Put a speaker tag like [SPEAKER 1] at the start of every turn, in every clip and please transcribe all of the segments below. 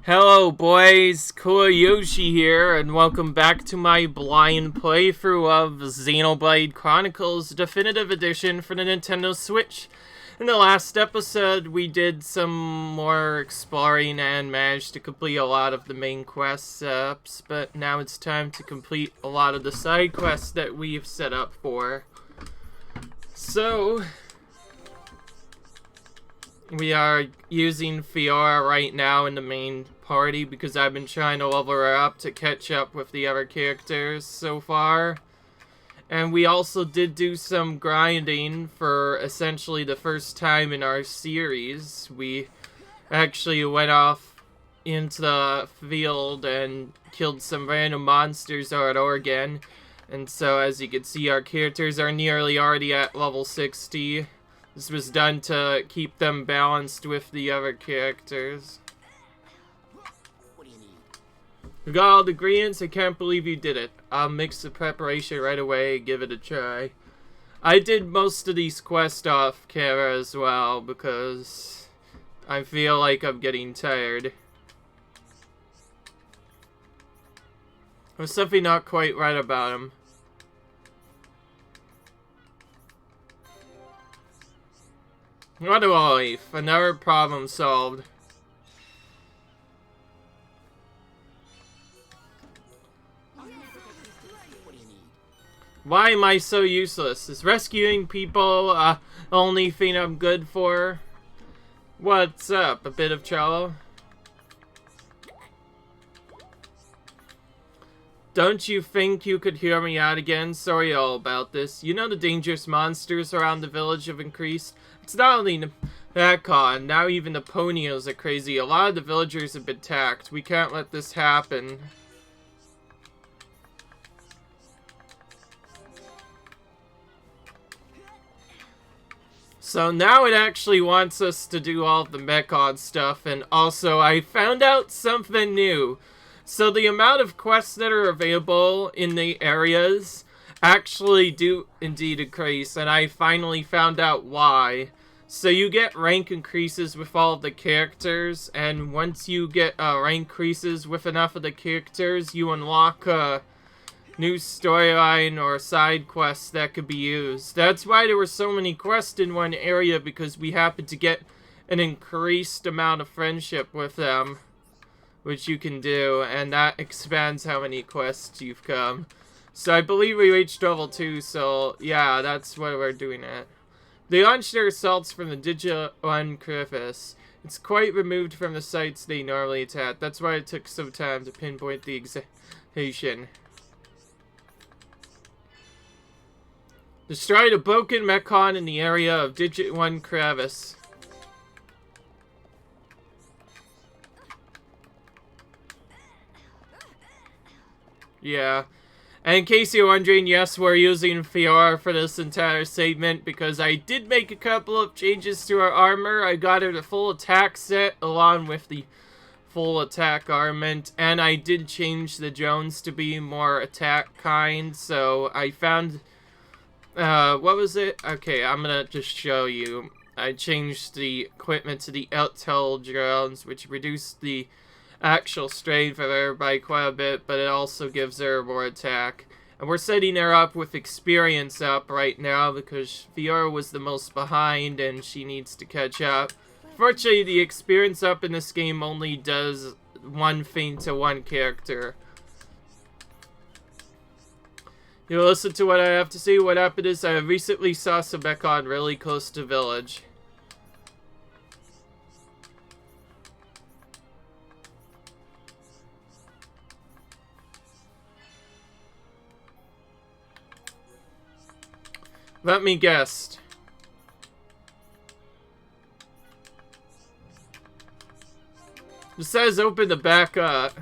[SPEAKER 1] Hello boys, Koyoshi here, and welcome back to my blind playthrough of Xenoblade Chronicles Definitive Edition for the Nintendo Switch. In the last episode, we did some more exploring and managed to complete a lot of the main quests, but now it's time to complete a lot of the side quests that we've set up for. So, we are using Fiora right now in the main party because I've been trying to level her up to catch up with the other characters so far. And we also did do some grinding for essentially the first time in our series. We actually went off into the field and killed some random monsters out at Oregon. And so as you can see, our characters are nearly already at level 60. This was done to keep them balanced with the other characters. We got all the ingredients. I can't believe you did it. I'll mix the preparation right away and give it a try. I did most of these quests off camera as well because I feel like I'm getting tired. There's something not quite right about him. What a life. Another problem solved. Why am I so useless? Is rescuing people the only thing I'm good for? What's up? A bit of cello? Don't you think you could hear me out again? Sorry all about this. You know the dangerous monsters around the village have increased? It's not only that con, now even the ponios are crazy. A lot of the villagers have been attacked. We can't let this happen. So now it actually wants us to do all of the mech stuff, and also I found out something new. So the amount of quests that are available in the areas actually do indeed increase, and I finally found out why. So you get rank increases with all of the characters, and once you get rank increases with enough of the characters, you unlock a new storyline or side quests that could be used. That's why there were so many quests in one area, because we happened to get an increased amount of friendship with them, which you can do, and that expands how many quests you've come. So I believe we reached level 2, so yeah, that's what we're doing at. They launched their assaults from the Digital One crevice. It's quite removed from the sites they normally attack. That's why it took some time to pinpoint the execution. Destroyed a broken mechon in the area of Digit 1 crevice. Yeah. And in case you're wondering, yes, we're using Fiora for this entire segment because I did make a couple of changes to her armor. I got her the full attack set along with the full attack armament, and I did change the drones to be more attack kind, so I found... what was it? Okay, I'm gonna just show you. I changed the equipment to the Eltel drones, which reduced the actual strength of her by quite a bit, but it also gives her more attack. And we're setting her up with experience up right now because Fiora was the most behind and she needs to catch up. Fortunately, the experience up in this game only does one thing to one character. You listen to what I have to say. What happened is I recently saw some mechon really close to village. Let me guess. It says open the back up.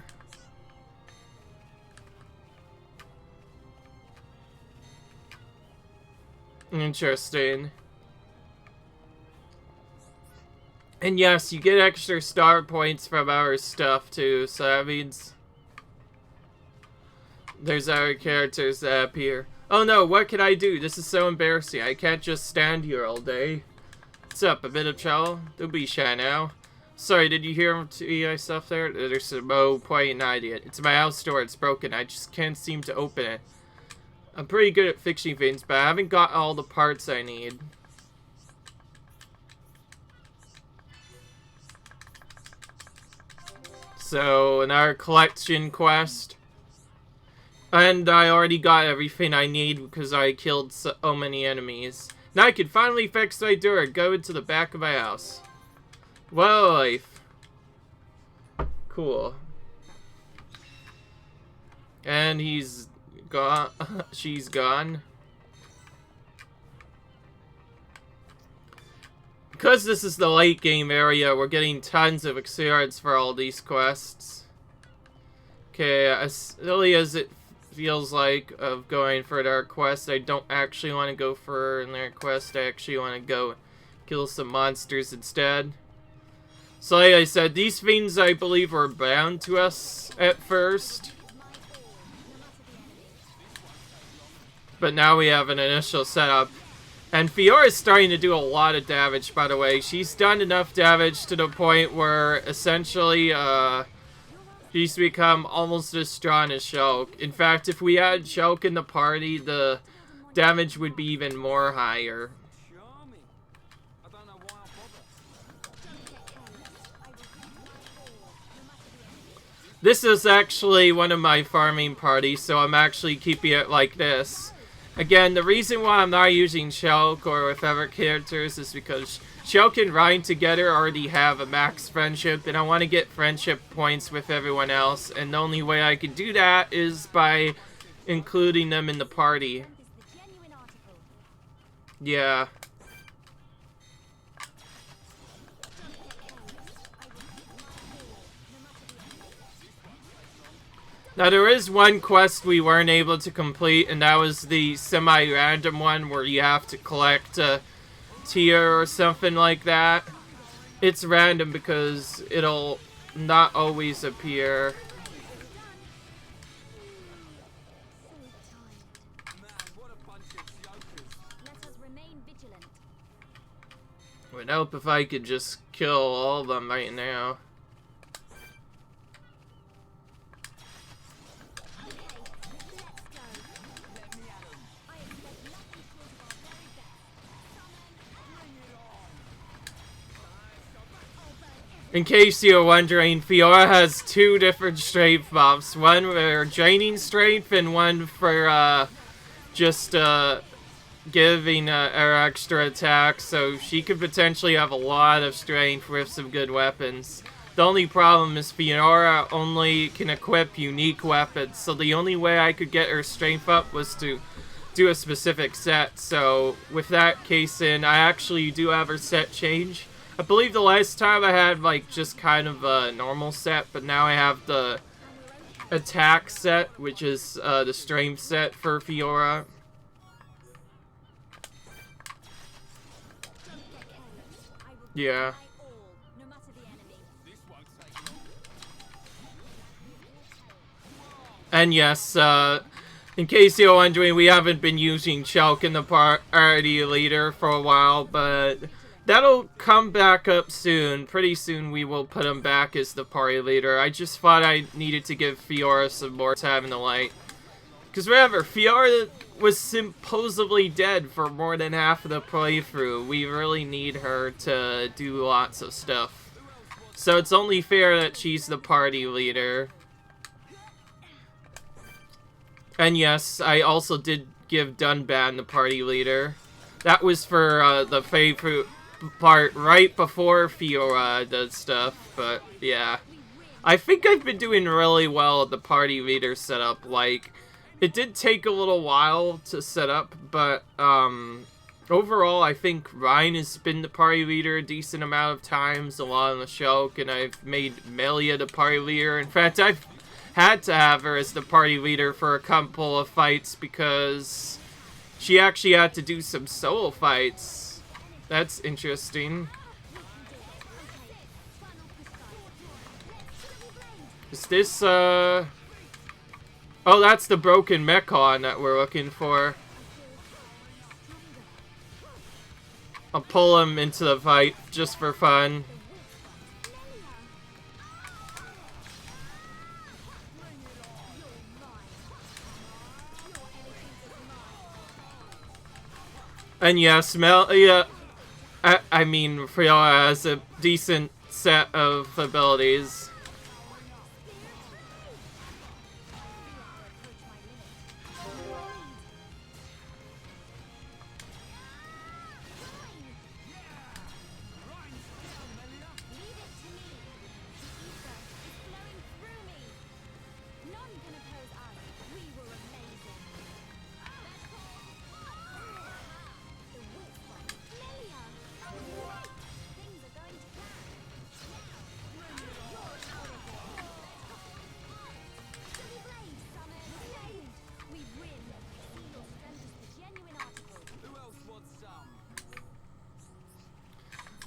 [SPEAKER 1] Interesting. And yes, you get extra star points from our stuff too, so that means there's our characters that appear. Oh no, what can I do? This is so embarrassing. I can't just stand here all day. What's up, a bit of cello? Don't be shy now. Sorry, did you hear myself there? There's no point in idea. It's my house door. It's broken. I just can't seem to open it. I'm pretty good at fixing things, but I haven't got all the parts I need. So, another collection quest. And I already got everything I need because I killed so many enemies. Now I can finally fix my door and go into the back of my house. What a life. Cool. And he's gone. She's gone. Because this is the late game area, we're getting tons of experience for all these quests. Okay, as silly as it feels like of going for another quest, I don't actually want to go for another quest. I actually want to go kill some monsters instead. So like I said, these things I believe were bound to us at first. But now we have an initial setup. And Fiora's starting to do a lot of damage, by the way. She's done enough damage to the point where essentially she's become almost as strong as Shulk. In fact, if we had Shulk in the party, the damage would be even more higher. This is actually one of my farming parties, so I'm actually keeping it like this. Again, the reason why I'm not using Shulk or with other characters is because Shulk and Ryan together already have a max friendship, and I want to get friendship points with everyone else, and the only way I can do that is by including them in the party. Yeah. Now, there is one quest we weren't able to complete, and that was the semi-random one where you have to collect a tier or something like that. It's random because it'll not always appear. It would help if I could just kill all of them right now. In case you're wondering, Fiora has two different strength buffs. One for draining strength and one for just giving her extra attack. So she could potentially have a lot of strength with some good weapons. The only problem is Fiora only can equip unique weapons. So the only way I could get her strength up was to do a specific set. So with that case in, I actually do have her set change. I believe the last time I had, like, just kind of a normal set, but now I have the attack set, which is the strength set for Fiora. Yeah. And yes, in case you're wondering, we haven't been using Shulk in the party leader for a while, but that'll come back up soon. Pretty soon we will put him back as the party leader. I just thought I needed to give Fiora some more time in the light. Because remember, Fiora was supposedly dead for more than half of the playthrough. We really need her to do lots of stuff. So it's only fair that she's the party leader. And yes, I also did give Dunban the party leader. That was for the favorite part right before Fiora does stuff, but yeah. I think I've been doing really well at the party leader setup. Like, it did take a little while to set up, but overall I think Ryan has been the party leader a decent amount of times along with Shulk, and I've made Melia the party leader. In fact, I've had to have her as the party leader for a couple of fights because she actually had to do some solo fights. That's interesting. Is this, oh, that's the broken mechon that we're looking for. I'll pull him into the fight just for fun. And yes, Melia, I mean, Friola has a decent set of abilities.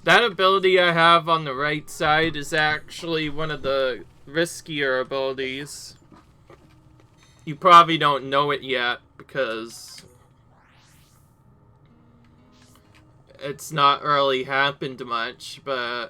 [SPEAKER 1] That ability I have on the right side is actually one of the riskier abilities. You probably don't know it yet because it's not really happened much, but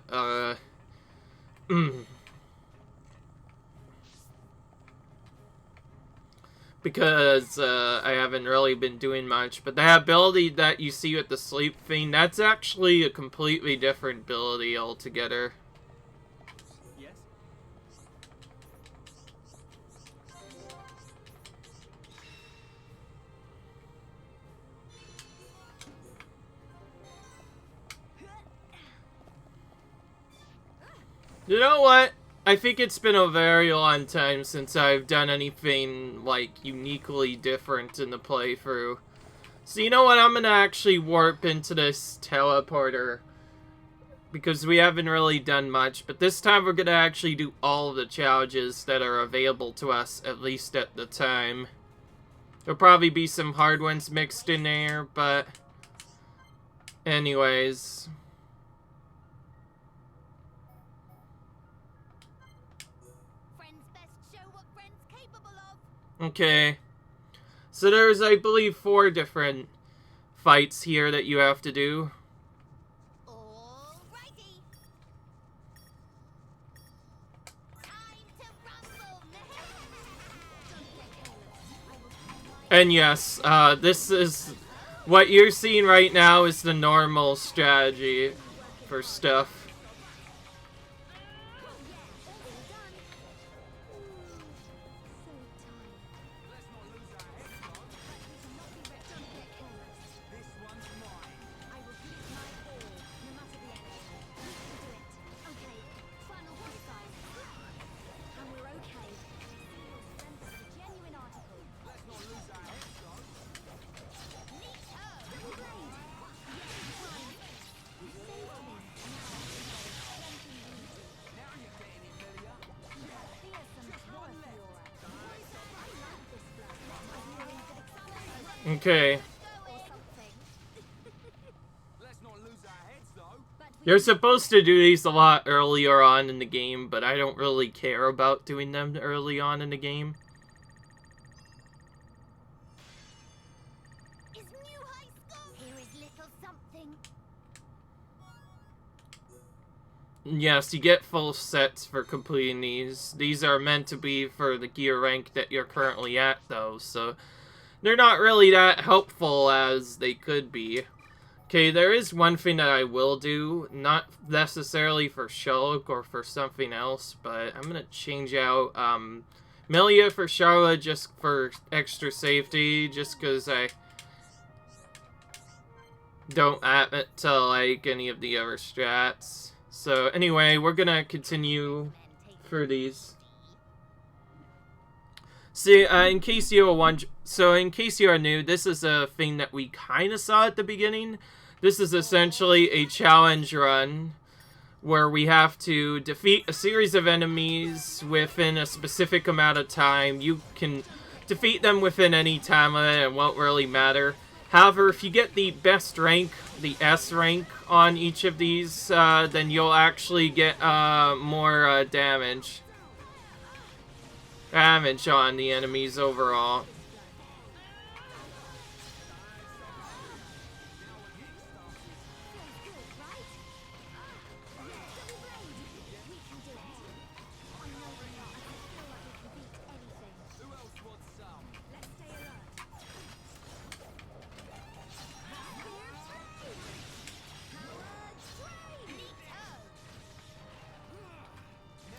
[SPEAKER 1] because I haven't really been doing much. But that ability that you see with the Sleep Fiend, that's actually a completely different ability altogether.
[SPEAKER 2] Yes.
[SPEAKER 1] You know what? I think it's been a very long time since I've done anything, like, uniquely different in the playthrough. So you know what? I'm gonna actually warp into this teleporter. Because we haven't really done much. But this time we're gonna actually do all of the challenges that are available to us, at least at the time. There'll probably be some hard ones mixed in there, but... anyways... okay. So there's, I believe, 4 different fights here that you have to do.
[SPEAKER 3] Alrighty. Time to rumble.
[SPEAKER 1] And yes, this is... what you're seeing right now is the normal strategy for stuff. Okay. You're supposed to do these a lot earlier on in the game, but I don't really care about doing them early on in the game.
[SPEAKER 3] Is new high school? Here is little something.
[SPEAKER 1] Yes, you get full sets for completing these. These are meant to be for the gear rank that you're currently at, though, so they're not really that helpful as they could be. Okay, there is one thing that I will do, not necessarily for Shulk or for something else, but I'm gonna change out Melia for Charlotte just for extra safety, just because I don't happen to like any of the other strats. So anyway, we're gonna continue for these. See, in case you are new, this is a thing that we kind of saw at the beginning. This is essentially a challenge run where we have to defeat a series of enemies within a specific amount of time. You can defeat them within any time limit, it won't really matter. However, if you get the best rank, the S rank on each of these, then you'll actually get more damage on the enemies overall.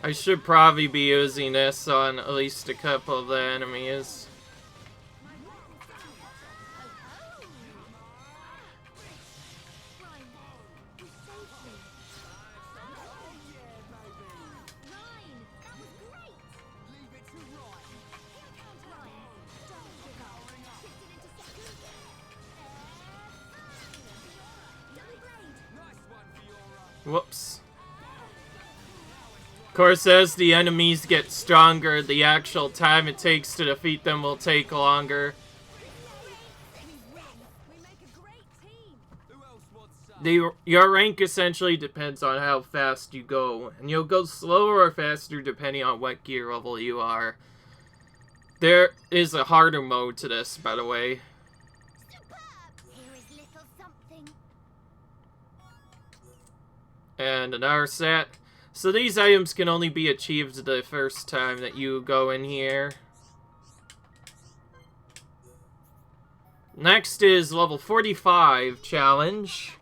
[SPEAKER 1] I should probably be using this on at least a couple of the enemies. Whoops. Of course, as the enemies get stronger, the actual time it takes to defeat them will take longer. Your rank essentially depends on how fast you go, and you'll go slower or faster depending on what gear level you are. There is a harder mode to this, by the way. And another set. So these items can only be achieved the first time that you go in here. Next is level 45 challenge.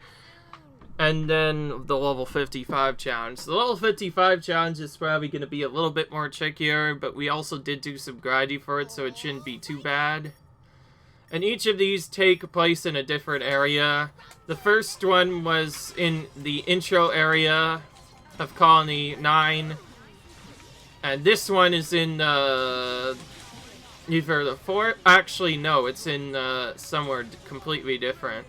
[SPEAKER 1] And then the level 55 challenge. The level 55 challenge is probably going to be a little bit more trickier, but we also did do some grinding for it, so it shouldn't be too bad. And each of these take place in a different area. The first one was in the intro area of Colony 9. And this one is in either the 4th... Actually, no, it's in somewhere completely different.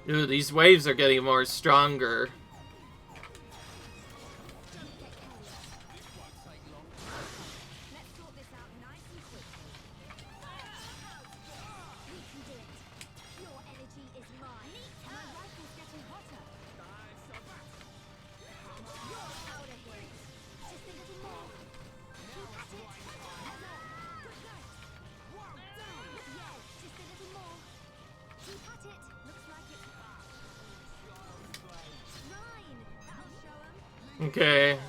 [SPEAKER 1] Ooh, these waves are getting more stronger. Okay.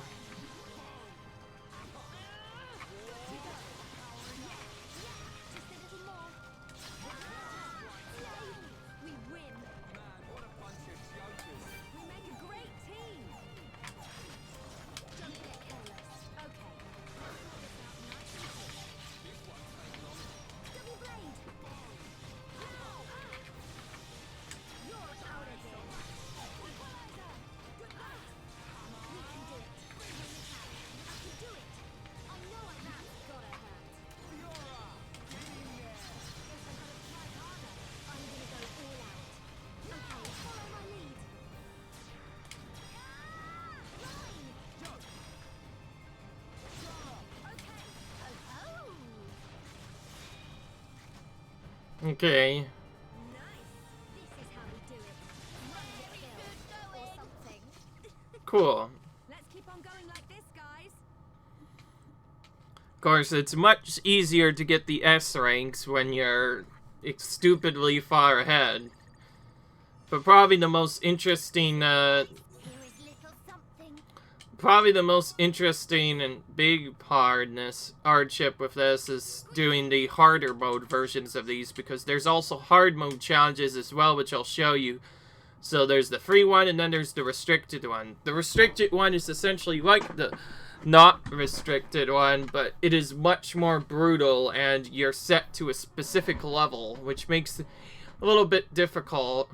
[SPEAKER 1] Okay. Cool.
[SPEAKER 4] Let's keep on going like this, guys.
[SPEAKER 1] Of course, it's much easier to get the S ranks when you're stupidly far ahead. But probably the most interesting, probably the most interesting and big hardship with this is doing the harder mode versions of these, because there's also hard mode challenges as well, which I'll show you. So there's the free one, and then there's the restricted one. The restricted one is essentially like the not restricted one, but it is much more brutal, and you're set to a specific level, which makes it a little bit difficult.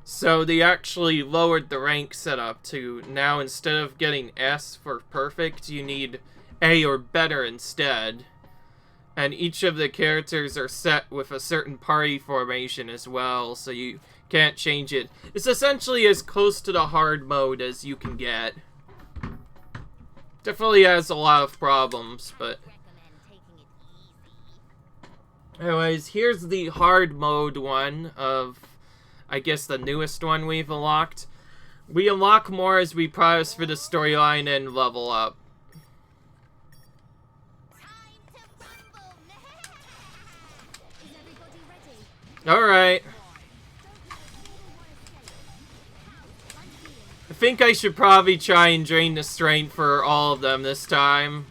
[SPEAKER 1] So they actually lowered the rank setup to now, instead of getting S for perfect, you need A or better instead. And each of the characters are set with a certain party formation as well, so you can't change it. It's essentially as close to the hard mode as you can get. Definitely has a lot of problems, but... anyways, here's the hard mode one of, I guess, the newest one we've unlocked. We unlock more as we progress for the storyline and level up. Alright. I think I should probably try and drain the strength for all of them this time.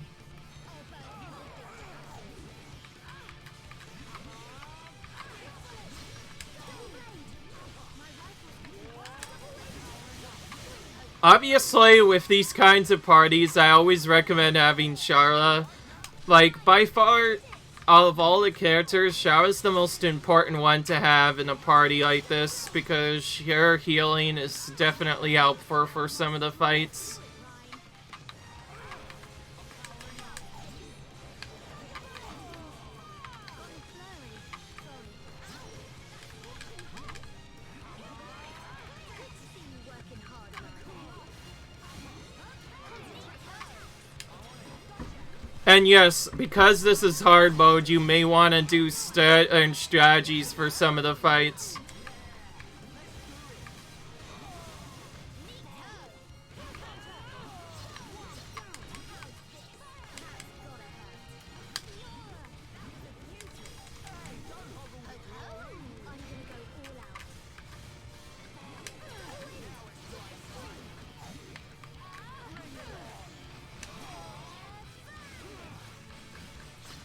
[SPEAKER 1] Obviously, with these kinds of parties, I always recommend having Charla. Like, by far, out of all the characters, Charla's the most important one to have in a party like this, because her healing is definitely helpful for some of the fights. And yes, because this is hard mode, you may want to do strategies for some of the fights.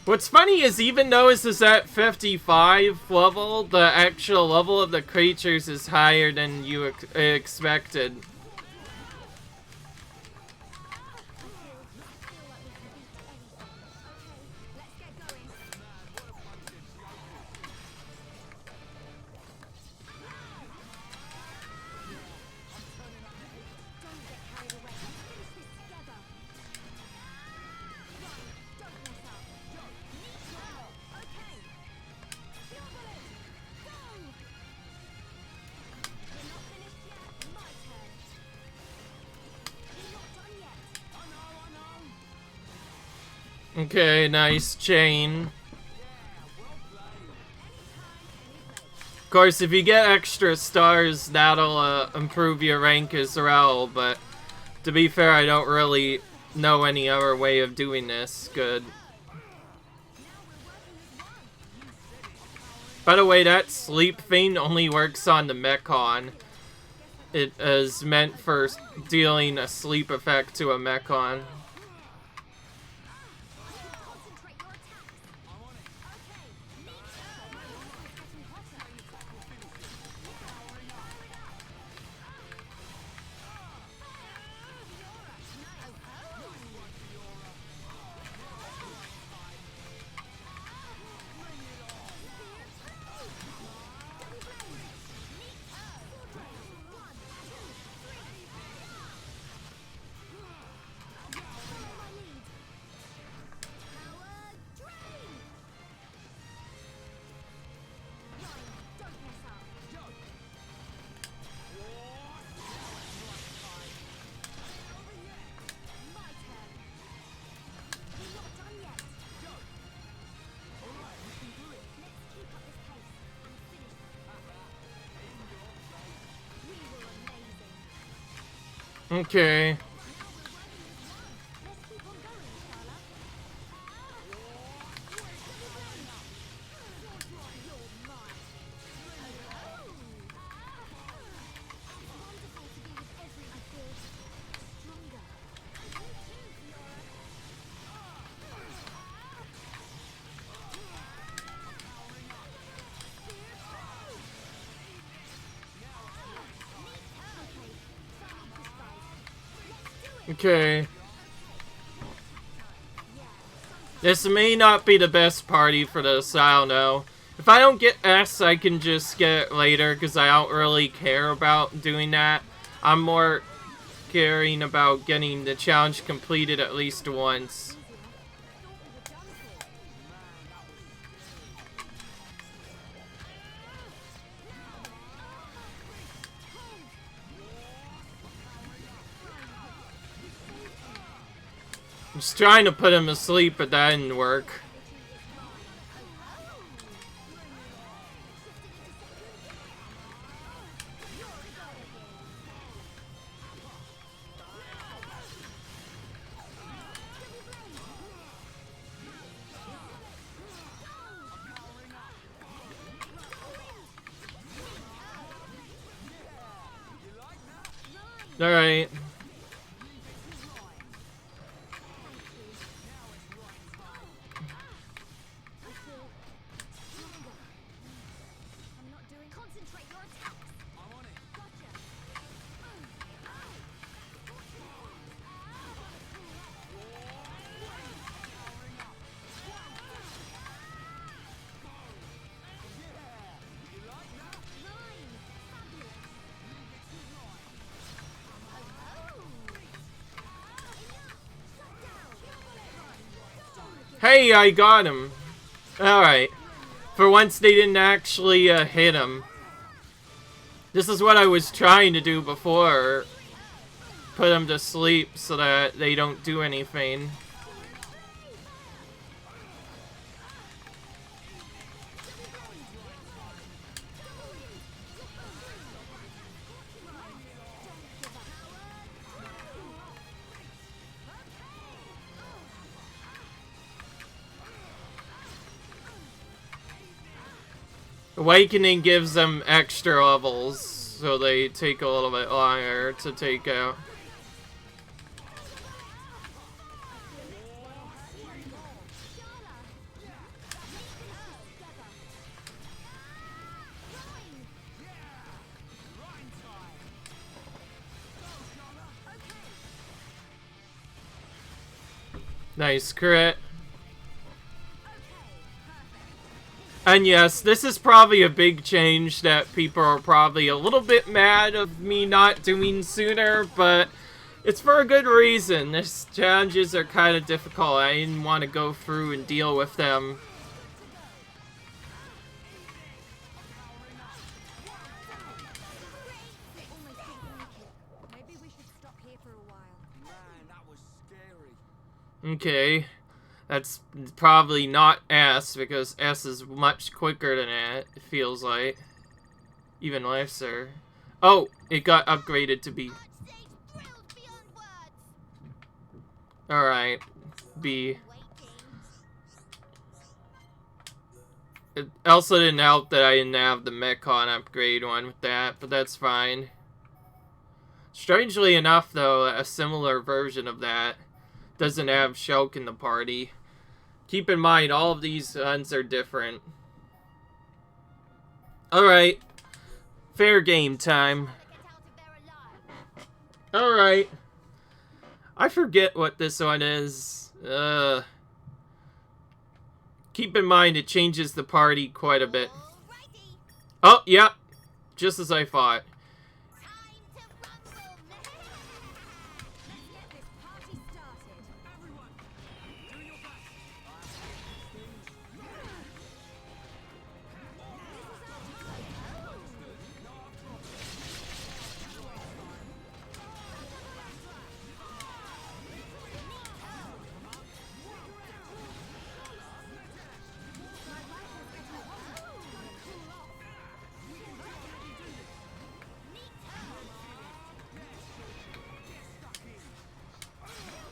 [SPEAKER 1] What's funny is even though this is at 55 level, the actual level of the creatures is higher than you expected. Okay, nice chain. Of course, if you get extra stars, that'll improve your rank as well, but to be fair, I don't really know any other way of doing this. Good. By the way, that sleep thing only works on the Mechon. It is meant for dealing a sleep effect to a Mechon. Okay. Okay. This may not be the best party for this, I don't know. If I don't get S, I can just get it later, because I don't really care about doing that. I'm more caring about getting the challenge completed at least once. I'm just trying to put him asleep, but that didn't work. Alright.
[SPEAKER 4] I'm not doing. Concentrate your attacks. I'm on it. Gotcha.
[SPEAKER 1] Hey, I got him. Alright. For once, they didn't actually hit him. This is what I was trying to do before. Put him to sleep so that they don't do anything. Awakening gives them extra levels, so they take a little bit longer to take out. Nice crit. And yes, this is probably a big change that people are probably a little bit mad of me not doing sooner, but it's for a good reason. These challenges are kind of difficult. I didn't want to go through and deal with them.
[SPEAKER 4] Maybe we should stop here for a while.
[SPEAKER 2] Man, that was scary.
[SPEAKER 1] Okay. That's probably not S, because S is much quicker than it feels like. Even lesser. Oh, it got upgraded to B. Alright. B. It also didn't help that I didn't have the Mechon upgrade one with that, but that's fine. Strangely enough, though, a similar version of that doesn't have Shulk in the party. Keep in mind, all of these guns are different. Alright. Fair game time. Alright. I forget what this one is. Keep in mind, it changes the party quite a bit. Oh, yeah. Just as I thought.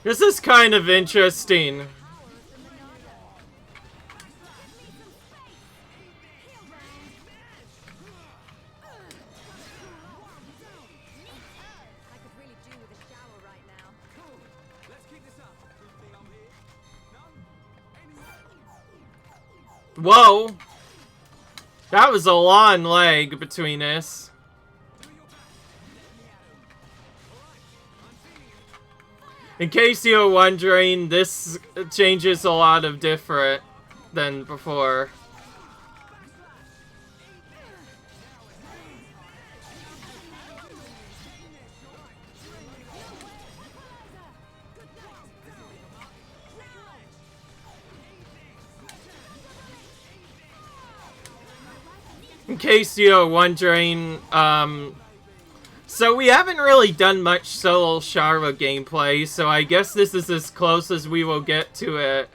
[SPEAKER 1] This is kind of interesting. Whoa! That was a long leg between us. In case you were wondering, this changes a lot of different than before. In case you're wondering, so we haven't really done much solo Sharva gameplay, so I guess this is as close as we will get to it.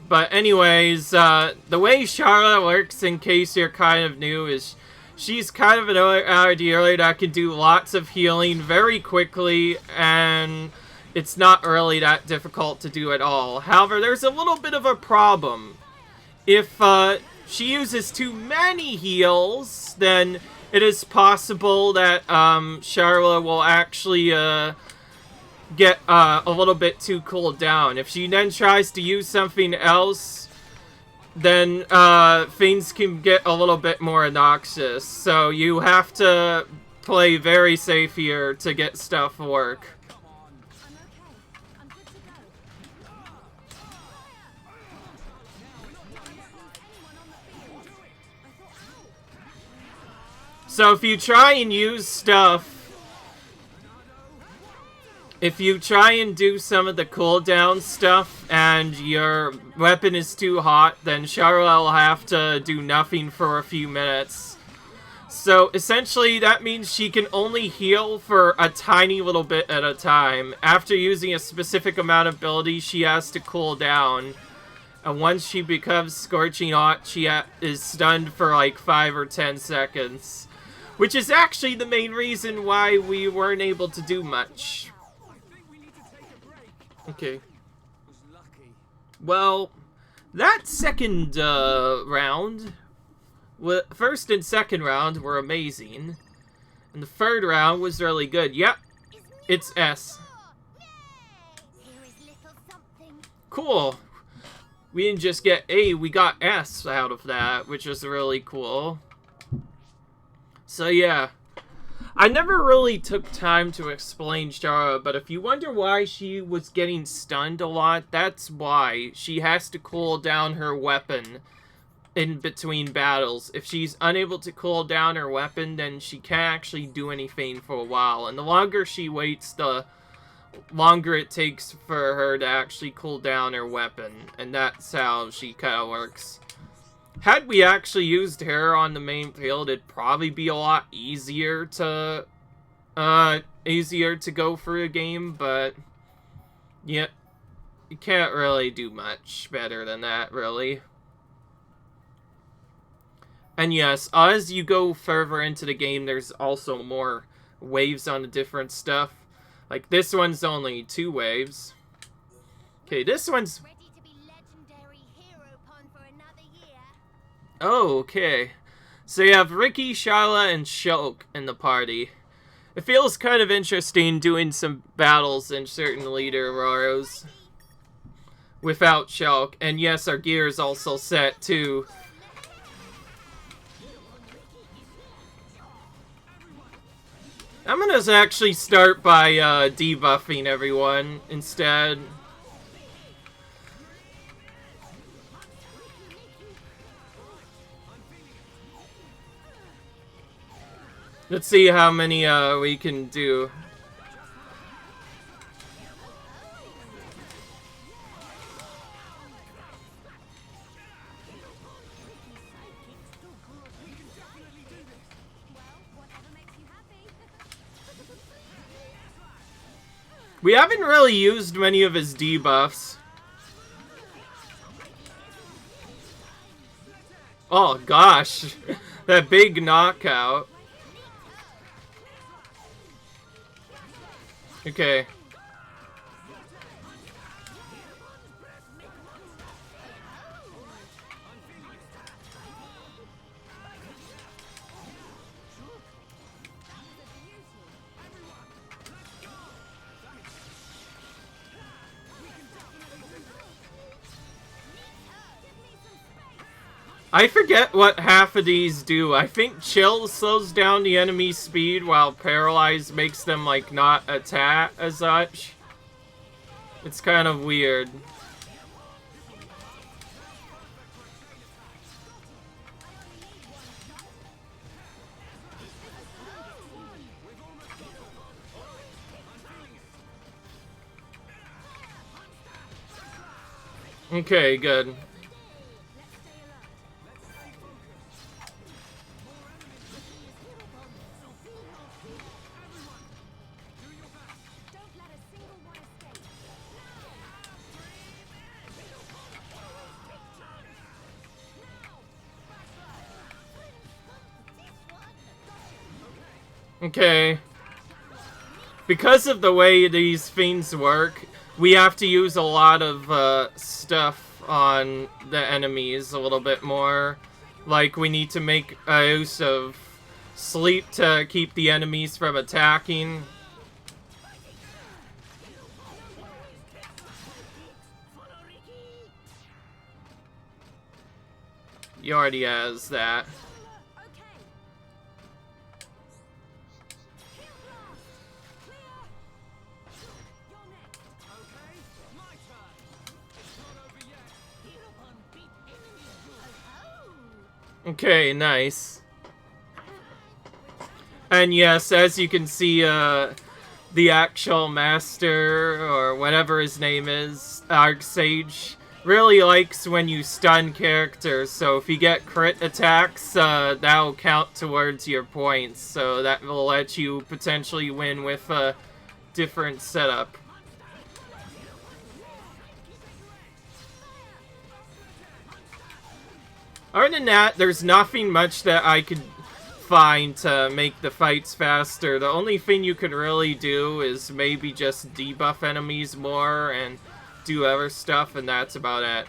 [SPEAKER 1] But anyways, the way Sharva works, in case you're kind of new, is she's kind of an RDR that can do lots of healing very quickly, and it's not really that difficult to do at all. However, there's a little bit of a problem. If she uses too many heals, then it is possible that Charla will actually get a little bit too cooled down. If she then tries to use something else, then things can get a little bit more obnoxious. So you have to play very safe here to get stuff work. So if you try and use stuff, if you try and do some of the cooldown stuff and your weapon is too hot, then Charla will have to do nothing for a few minutes. So essentially that means she can only heal for a tiny little bit at a time. After using a specific amount of ability, she has to cool down. And once she becomes scorching hot, she is stunned for like 5 or 10 seconds. Which is actually the main reason why we weren't able to do much. Okay. Well, that second round, first and second round were amazing. And the third round was really good. Yep, it's S. Cool. We didn't just get A, we got S out of that, which was really cool. So yeah, I never really took time to explain Shara, but if you wonder why she was getting stunned a lot, that's why. She has to cool down her weapon in between battles. If she's unable to cool down her weapon, then she can't actually do anything for a while. And the longer she waits, the longer it takes for her to actually cool down her weapon. And that's how she kind of works. Had we actually used her on the main field, it'd probably be a lot easier to go through a game, but yeah, you can't really do much better than that, really. And yes, as you go further into the game, there's also more waves on the different stuff. Like this one's only 2 waves. Okay, this one's... Oh, okay. So you have Ricky, Shyla, and Shulk in the party. It feels kind of interesting doing some battles in certain leader rows without Shulk. And yes, our gear is also set too. I'm gonna actually start by debuffing everyone instead. Let's see how many we can do. We haven't really used many of his debuffs. Oh gosh, that big knockout. Okay. I forget what half of these do. I think Chill slows down the enemy's speed while Paralyze makes them, like, not attack as such. It's kind of weird. Okay, good. Okay. Because of the way these fiends work, we have to use a lot of stuff on the enemies a little bit more. Like, we need to make use of sleep to keep the enemies from attacking. He already has that. Okay, nice. And yes, as you can see, the actual master, or whatever his name is, Arcsage, really likes when you stun characters, so if you get crit attacks, that'll count towards your points, so that will let you potentially win with a different setup. Other than that, there's nothing much that I could find to make the fights faster. The only thing you could really do is maybe just debuff enemies more and do other stuff, and that's about it.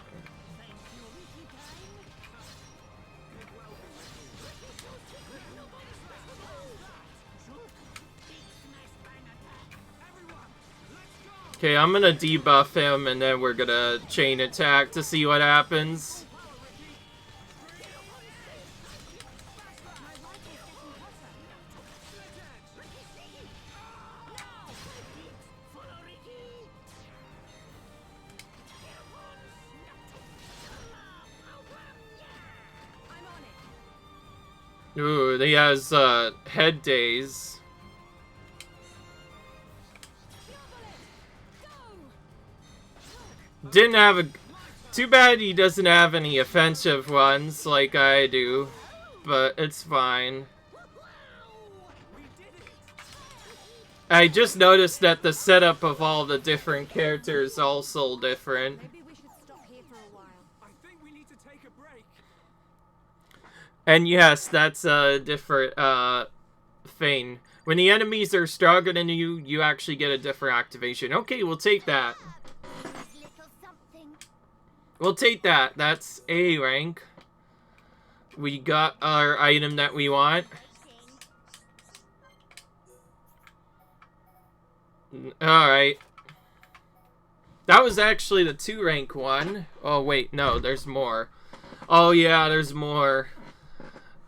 [SPEAKER 1] Okay, I'm gonna debuff him, and then we're gonna chain attack to see what happens. Ooh, he has, head daze. Didn't have a... Too bad he doesn't have any offensive ones like I do, but it's fine. I just noticed that the setup of all the different characters is also different.
[SPEAKER 4] Maybe we should stop here for a while.
[SPEAKER 2] I think we need to take a break.
[SPEAKER 1] And yes, that's a different, thing. When the enemies are stronger than you, you actually get a different activation. Okay, we'll take that.
[SPEAKER 3] Little something.
[SPEAKER 1] We'll take that. That's A rank. We got our item that we want. Alright. That was actually the 2 rank one. Oh, wait, no, there's more. Oh, yeah, there's more.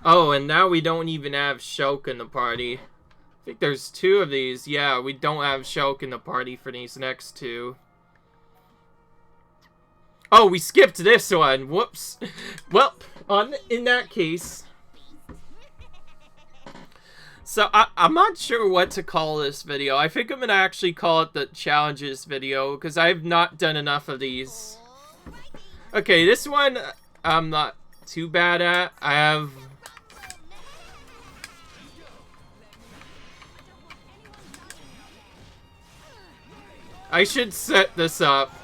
[SPEAKER 1] Oh, and now we don't even have Shulk in the party. I think there's 2 of these. Yeah, we don't have Shulk in the party for these next 2. Oh, we skipped this one. Whoops. Well, in that case... So, I'm not sure what to call this video. I think I'm going to actually call it the challenges video, because I've not done enough of these. Okay, this one I'm not too bad at. I have... I should set this up.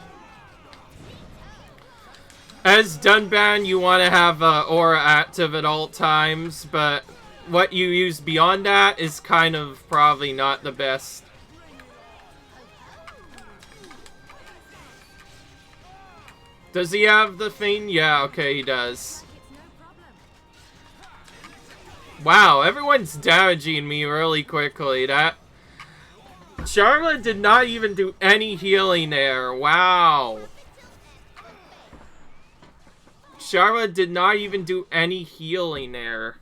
[SPEAKER 1] As Dunban, you want to have Aura active at all times, but what you use beyond that is kind of probably not the best. Does he have the thing? Yeah, okay, he does. Wow, everyone's damaging me really quickly. That... Charlotte did not even do any healing there. Wow. Charlotte did not even do any healing there.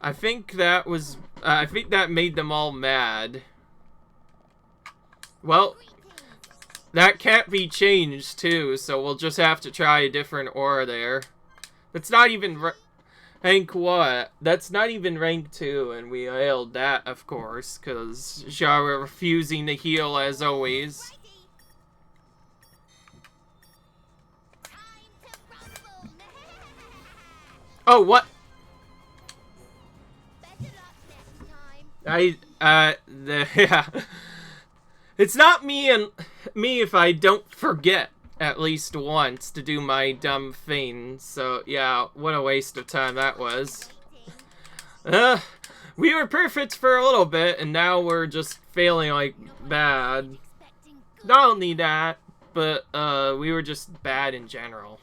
[SPEAKER 1] I think that was... I think that made them all mad. Well, that can't be changed, too, so we'll just have to try a different aura there. That's not even... Rank what? That's not even rank 2, and we nailed that, of course, because Charlotte refusing to heal as always. Oh, what? Yeah. It's not me if I don't forget at least once to do my dumb thing. So, yeah, what a waste of time that was. We were perfect for a little bit, and now we're just failing like bad. Not only that, but we were just bad in general.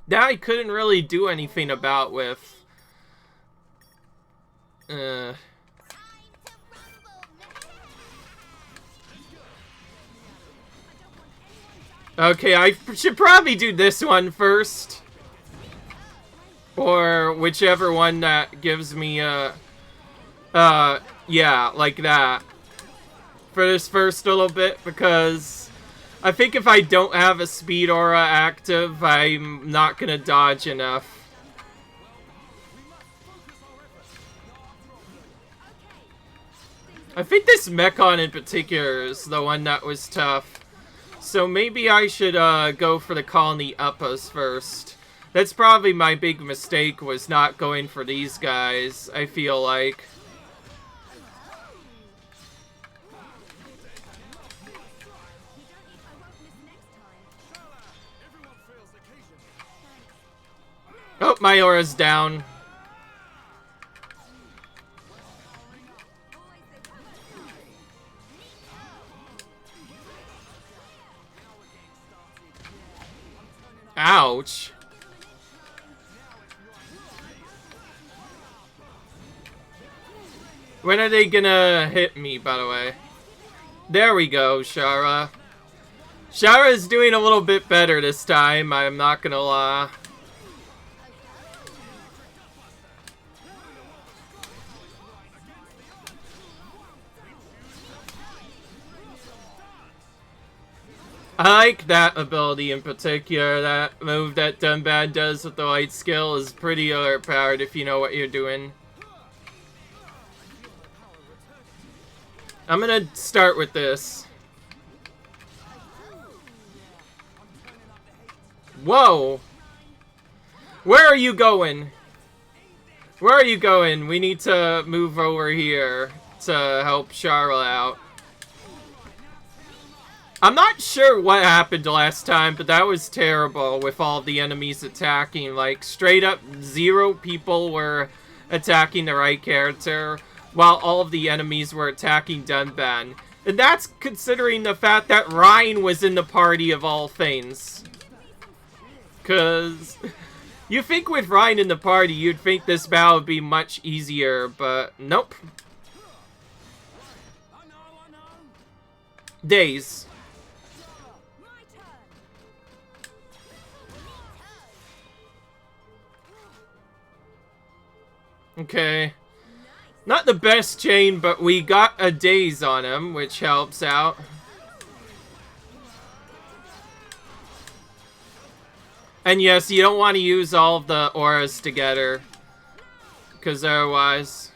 [SPEAKER 1] That I couldn't really do anything about with.
[SPEAKER 3] Time to rumble,
[SPEAKER 1] Okay, I should probably do this one first. Or whichever one that gives me, yeah, like that. For this first little bit, because I think if I don't have a speed aura active, I'm not gonna dodge enough. I think this Mechon in particular is the one that was tough. So maybe I should go for the Colony Uppos first. That's probably my big mistake, was not going for these guys, I feel like. Oh, my aura's down. Ouch. When are they gonna hit me, by the way? There we go, Shara. Shara's doing a little bit better this time, I'm not gonna lie. I like that ability in particular. That move that Dunban does with the light skill is pretty overpowered if you know what you're doing. I'm gonna start with this. Whoa! Where are you going? Where are you going? We need to move over here to help Charla out. I'm not sure what happened last time, but that was terrible with all the enemies attacking. Like, straight up 0 people were attacking the right character, while all of the enemies were attacking Dunban. And that's considering the fact that Ryan was in the party of all things. Because you think with Ryan in the party, you'd think this battle would be much easier, but nope. Days. Okay. Not the best chain, but we got a daze on him, which helps out. And yes, you don't want to use all of the auras together, because otherwise...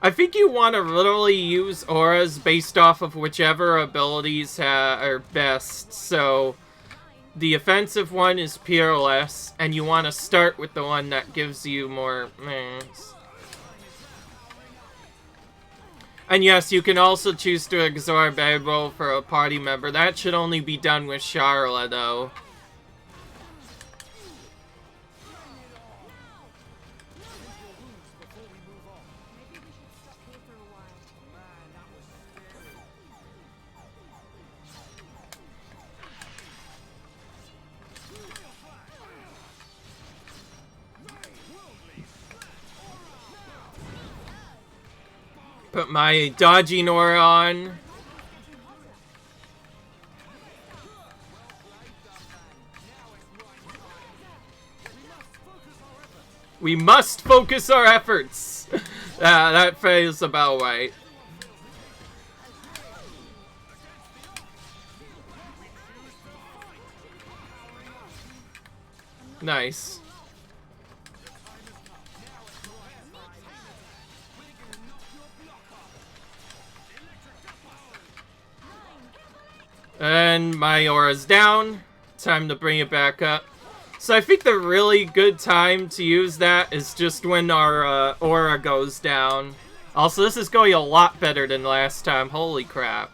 [SPEAKER 1] I think you want to literally use auras based off of whichever abilities are best, so... The offensive one is Peerless, and you want to start with the one that gives you more... And yes, you can also choose to absorb Able for a party member. That should only be done with Charla, though. Put my dodging aura on. We must focus our efforts. That feels about right. Nice. And my aura's down. Time to bring it back up. So I think the really good time to use that is just when our aura goes down. Also, this is going a lot better than last time. Holy crap.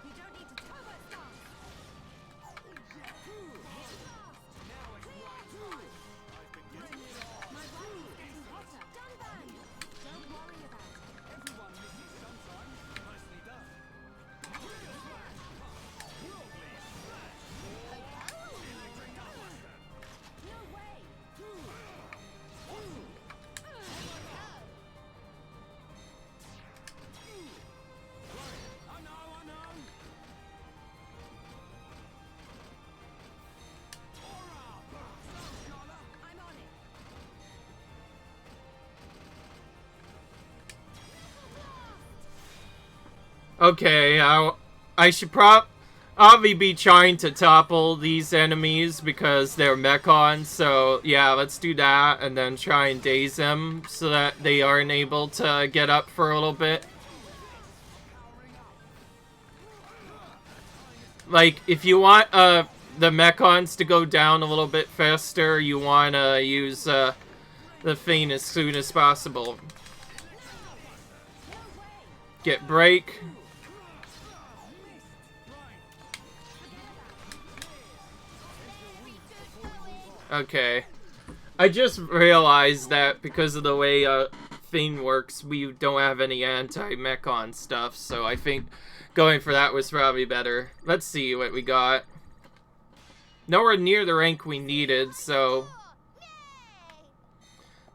[SPEAKER 1] Okay, I should probably be trying to topple these enemies because they're mechons, so yeah, let's do that and then try and daze them so that they aren't able to get up for a little bit. Like, if you want the mechons to go down a little bit faster, you want to use the feint as soon as possible. Get break. Okay. I just realized that because of the way Fiend works, we don't have any anti-mechon stuff, so I think going for that was probably better. Let's see what we got. Nowhere near the rank we needed, so...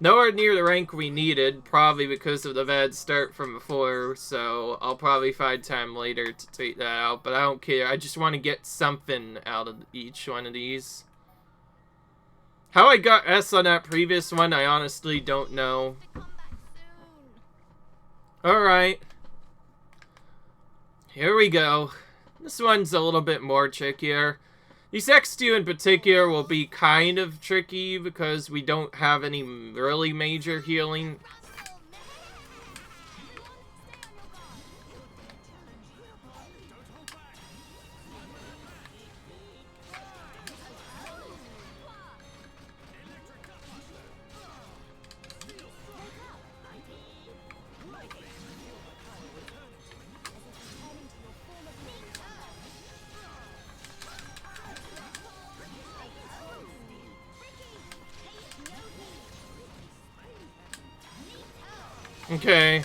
[SPEAKER 1] Nowhere near the rank we needed, probably because of the bad start from before, so I'll probably find time later to take that out, but I don't care. I just want to get something out of each one of these. How I got S on that previous one, I honestly don't know. Alright. Here we go. This one's a little bit more trickier. These X2 in particular will be kind of tricky because we don't have any really major healing. Okay.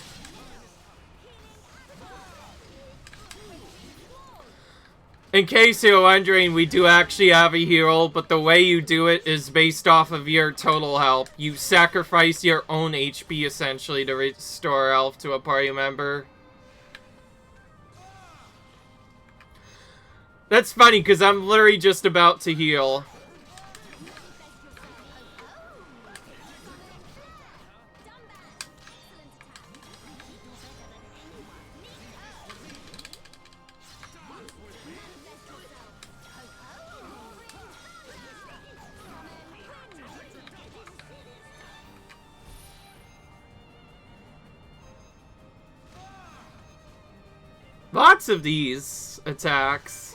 [SPEAKER 1] In case you're wondering, we do actually have a hero, but the way you do it is based off of your total health. You sacrifice your own HP, essentially, to restore health to a party member. That's funny, because I'm literally just about to heal. Lots of these attacks.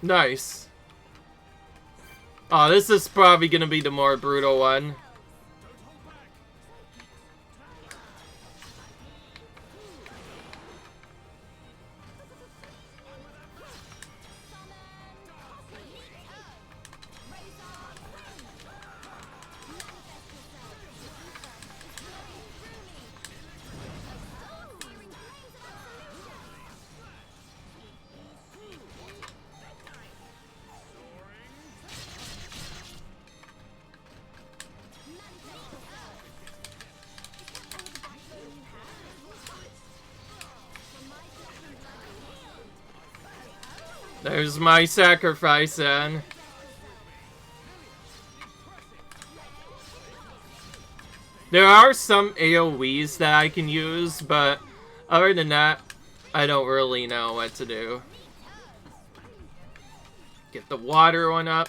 [SPEAKER 1] Nice. Oh, this is probably gonna be the more brutal one. There's my sacrifice, then. There are some AoEs that I can use, but other than that, I don't really know what to do. Get the water one up.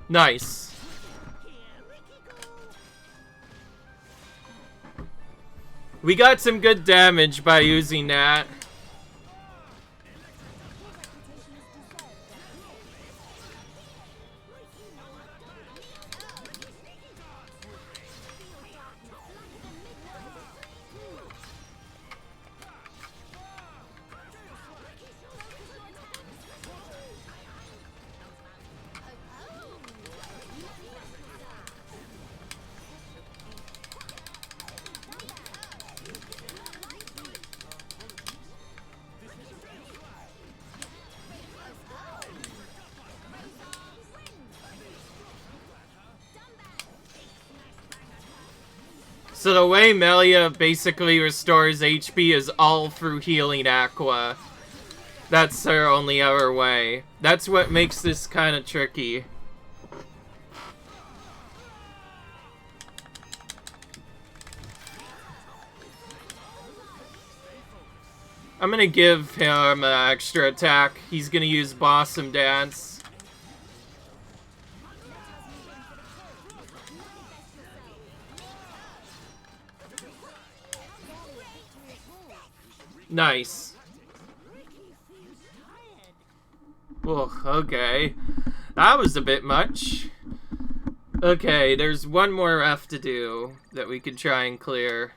[SPEAKER 1] Nice. We got some good damage by using that. So the way Melia basically restores HP is all through healing Aqua. That's her only other way. That's what makes this kind of tricky. I'm gonna give him an extra attack. He's gonna use Blossom Dance. Nice. Oh, okay. That was a bit much. Okay, there's one more F to do that we could try and clear.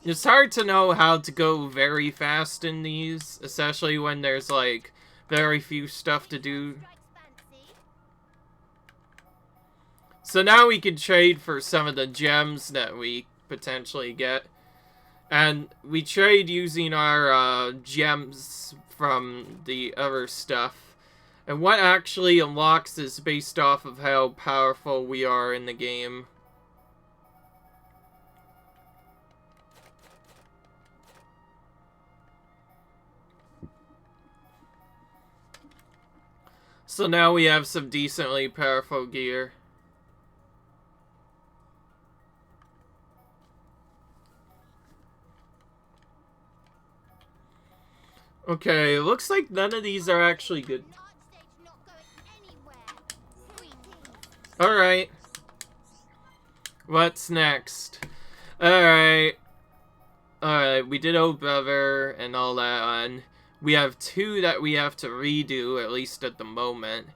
[SPEAKER 1] It's hard to know how to go very fast in these, especially when there's like very few stuff to do. So now we can trade for some of the gems that we potentially get. And we trade using our gems from the other stuff. And what actually unlocks is based off of how powerful we are in the game. So now we have some decently powerful gear. Okay, looks like none of these are actually good. Alright. What's next? Alright. Alright, we did O'Brother and all that one. We have 2 that we have to redo, at least at the moment.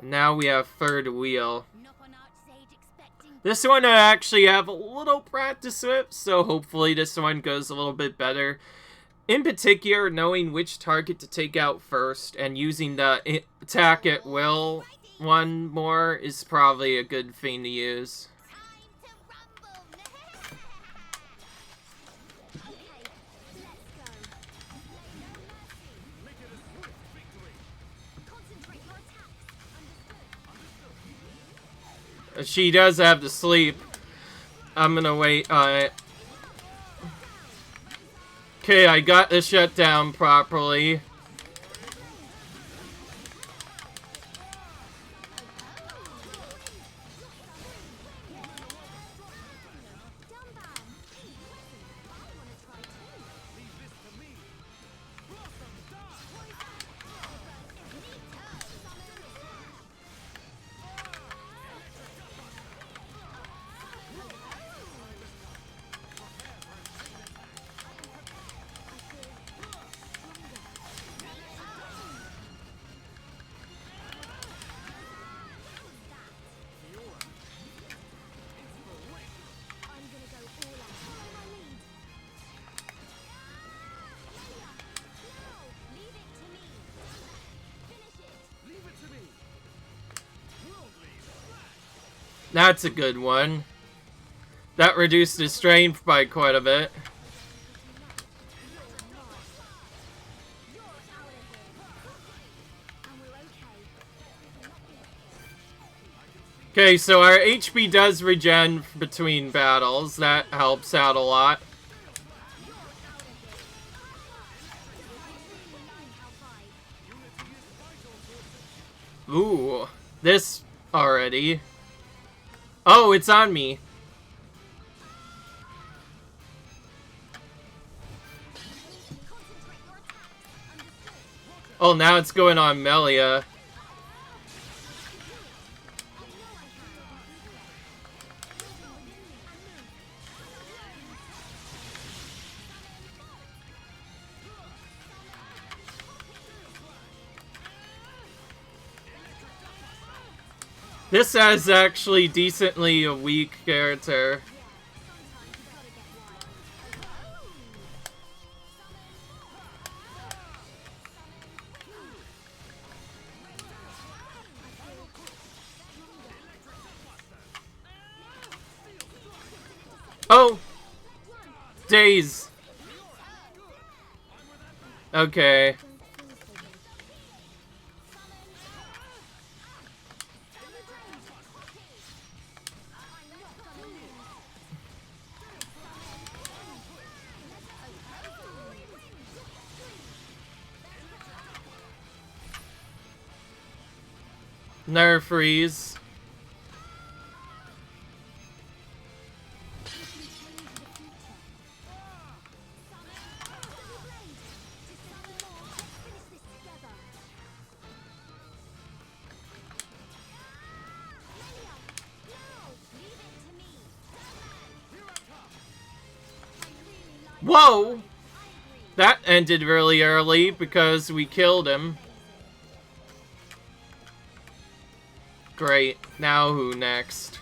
[SPEAKER 1] And now we have Third Wheel. This one I actually have a little practice with, so hopefully this one goes a little bit better. In particular, knowing which target to take out first and using the attack at will one more is probably a good thing to use. She does have to sleep. I'm gonna wait on it. Okay, I got the shutdown properly. That's a good one. That reduced his strength by quite a bit. Okay, so our HP does regen between battles. That helps out a lot. Ooh, this already. Oh, it's on me. Oh, now it's going on Melia. This is actually decently a weak character. Oh! Days! Okay. Nerf freeze. Whoa! That ended really early because we killed him. Great. Now who next?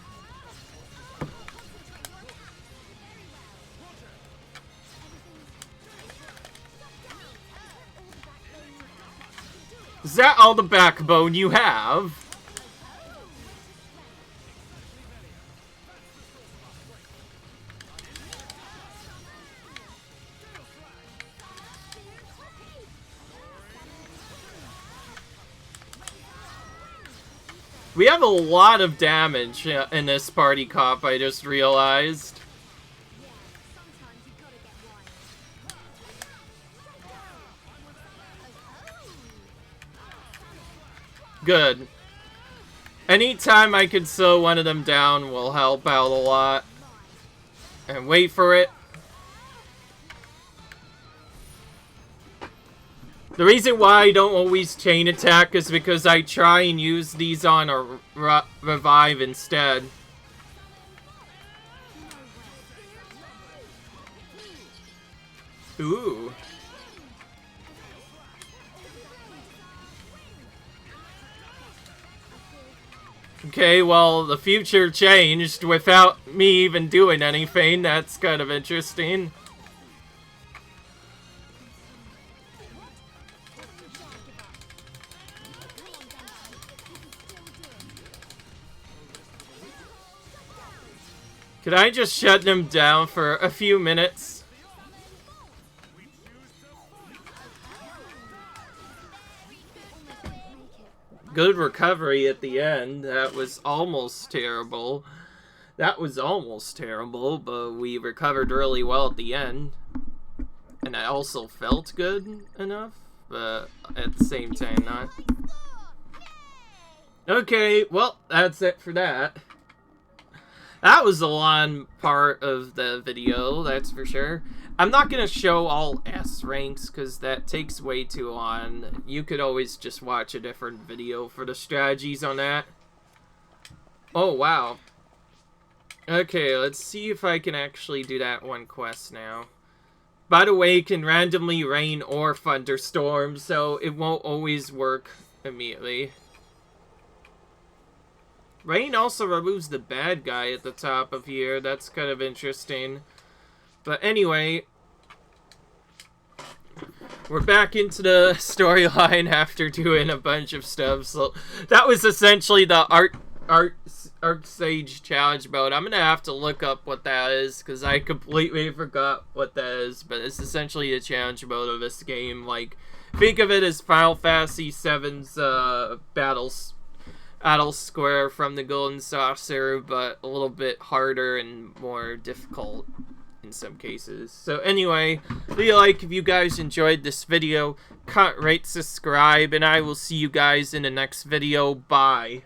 [SPEAKER 1] Is that all the backbone you have? We have a lot of damage in this party cop, I just realized. Good. Anytime I can slow one of them down will help out a lot. And wait for it. The reason why I don't always chain attack is because I try and use these on a revive instead. Ooh. Okay, well, the future changed without me even doing anything. That's kind of interesting. Could I just shut them down for a few minutes? Good recovery at the end. That was almost terrible. That was almost terrible, but we recovered really well at the end. And I also felt good enough, but at the same time not. Okay, well, that's it for that. That was a long part of the video, that's for sure. I'm not going to show all S ranks because that takes way too long. You could always just watch a different video for the strategies on that. Oh, wow. Okay, let's see if I can actually do that one quest now. By the way, it can randomly rain or thunderstorm, so it won't always work immediately. Rain also removes the bad guy at the top of here. That's kind of interesting. But anyway, we're back into the storyline after doing a bunch of stuff. So that was essentially the Arc Sage challenge mode. I'm gonna have to look up what that is because I completely forgot what that is. But it's essentially the challenge mode of this game. Like, think of it as Final Fantasy VII's Battle Square from the Golden Saucer, but a little bit harder and more difficult in some cases. So anyway, leave a like if you guys enjoyed this video, comment, rate, subscribe, and I will see you guys in the next video. Bye.